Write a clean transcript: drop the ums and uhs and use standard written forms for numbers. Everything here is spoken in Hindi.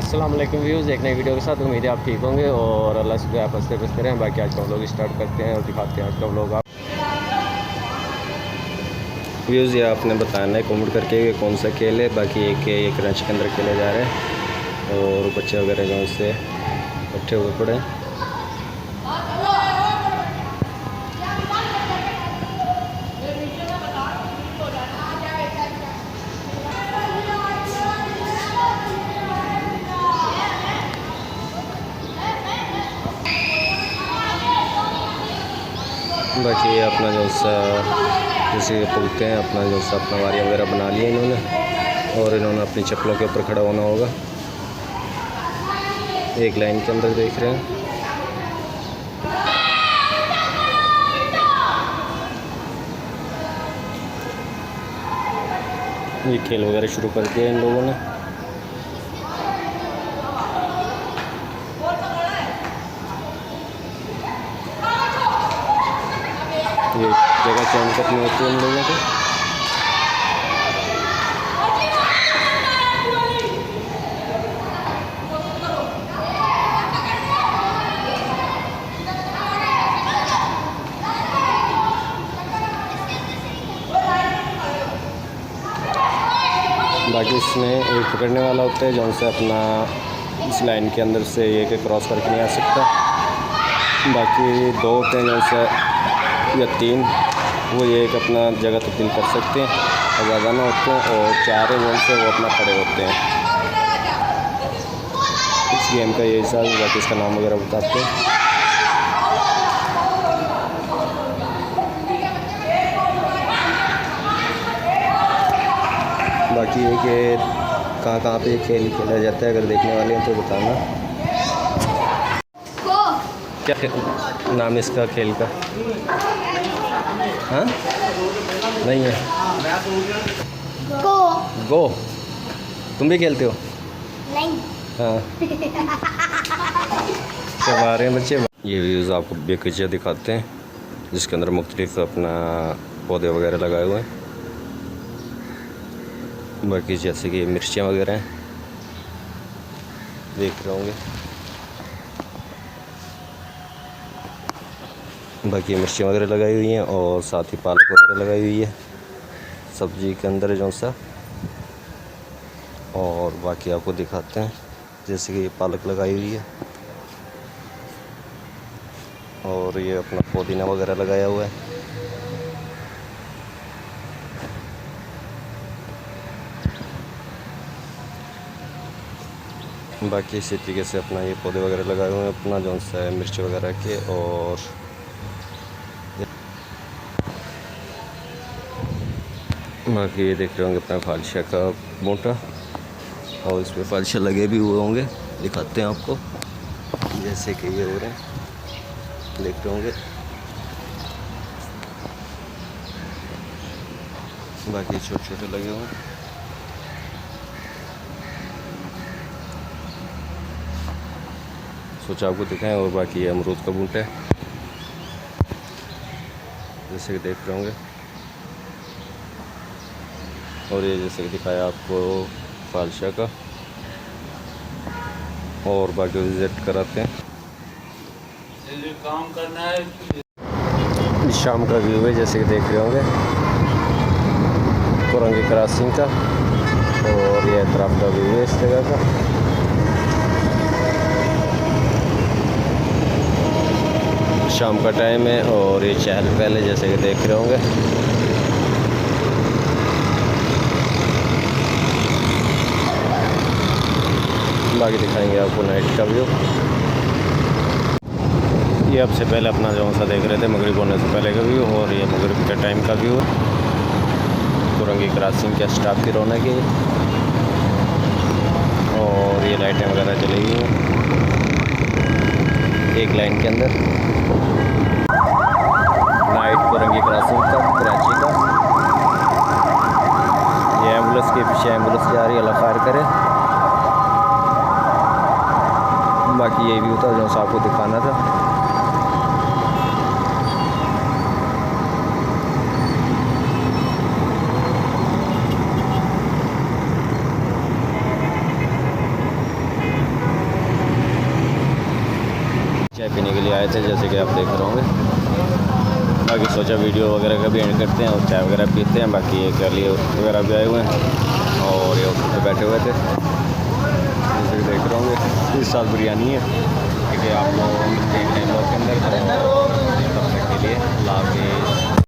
अस्सलाम वालेकुम व्यूज़, एक नई वीडियो के साथ उम्मीद है आप ठीक होंगे और अल्लाह से आप हंसते बसते रहें। बाकी आज का हम लोग स्टार्ट करते हैं और दिखाते हैं आज का व्लॉग। आप व्यूज़ ये आपने बताना है कमेंट करके कि कौन सा खेल है। बाकी एक रंच के अंदर खेले जा रहे हैं और बच्चे वगैरह जो उससे इकट्ठे हुए पड़े हैं। बाकी अपना जो सा जैसे बोलते हैं अपना जो सा अपना वारियाँ वगैरह बना लिए इन्होंने और इन्होंने अपनी चप्पलों के ऊपर खड़ा होना होगा। एक लाइन के अंदर देख रहे हैं। ये खेल वगैरह शुरू कर दिया इन लोगों ने। ये जगह चेंज करनी होती है इन लोगों को। बाकी इसमें एक पकड़ने वाला होता है जो उनसे अपना इस लाइन के अंदर से एक क्रॉस करके नहीं आ सकता। बाकी दो होते हैं जो उनसे या तीन वो ये एक अपना जगह तब्दील कर सकते हैं, ज़्यादा ना होते हैं। और चार है जो से वो अपना खड़े होते हैं। इस गेम का ये हिसाब है। बाकी इसका नाम वगैरह बताते हैं। बाकी ये कि कहाँ पे खेल खेला जाता है, अगर देखने वाले हैं तो बताना। क्या नाम है इसका खेल का? हाँ नहीं है। गो तुम भी खेलते हो? नहीं। हाँ क्या आ रहे हैं बच्चे। ये व्यूज़ आपको बेकचिया दिखाते हैं जिसके अंदर मुख्तलिफ अपना पौधे वगैरह लगाए हुए हैं। बाकी जैसे कि मिर्चियाँ वगैरह हैं, देख रहे होंगे। बाकी मिर्चियाँ वगैरह लगाई हुई हैं और साथ ही पालक वगैरह लगाई हुई है सब्जी के अंदर जो सा। और बाकी आपको दिखाते हैं जैसे कि ये पालक लगाई हुई है और ये अपना पुदीना वगैरह लगाया हुआ है। बाकी इसी तरीके से अपना ये पौधे वगैरह लगाए हुए हैं अपना जो सा है मिर्च वगैरह के। और बाकी ये देख रहे होंगे अपना फालशा का मोटा और इसमें फालशा लगे भी हुए होंगे, दिखाते हैं आपको जैसे कि ये हो रहे हैं, देख रहे होंगे। बाकी छोटे छोटे लगे हुए हैं। सोचा आपको दिखाएं। और बाकी ये अमरूद का बूटा है जैसे कि देख रहे होंगे। और ये जैसे कि दिखाया आपको फालशा का। और बाकी विजिट कराते हैं। काम करना है। शाम का व्यू है जैसे कि देख रहे होंगे कुरंगी क्रॉसिंग का। और ये तरफ का व्यू है इस जगह का। शाम का टाइम है और ये चहल पहल है जैसे कि देख रहे होंगे। बाकी दिखाएंगे आपको नाइट का व्यू। ये अब से पहले अपना जो सा देख रहे थे मगरिब होने से पहले का व्यू और ये मगरिब के टाइम का व्यू है। कुरंगी क्रॉसिंग के स्टाफ की रौनक है और ये लाइटें वगैरह चली हुई हैं एक लाइन के अंदर। नाइट कुरंगी क्रॉसिंग का कराची का। ये एम्बुलेंस के पीछे एम्बुलेंस जा रही है, अल्लाह खैर करे। बाकी ये व्यू था जो आपको दिखाना था। पीने के लिए आए थे, जैसे कि आप देख रहे होंगे। बाकी सोचा वीडियो वगैरह का भी एंड करते हैं और चाय वगैरह पीते हैं। बाकी ये गली वगैरह भी आए हुए हैं और ये ऊपर पे बैठे हुए थे, जैसे कि देख रहे होंगे। इस साथ बिरयानी है, ठीक है। आप लोग मिलते हैं लोग के अंदर, तब तक के लिए अल्लाह हाफ़िज़।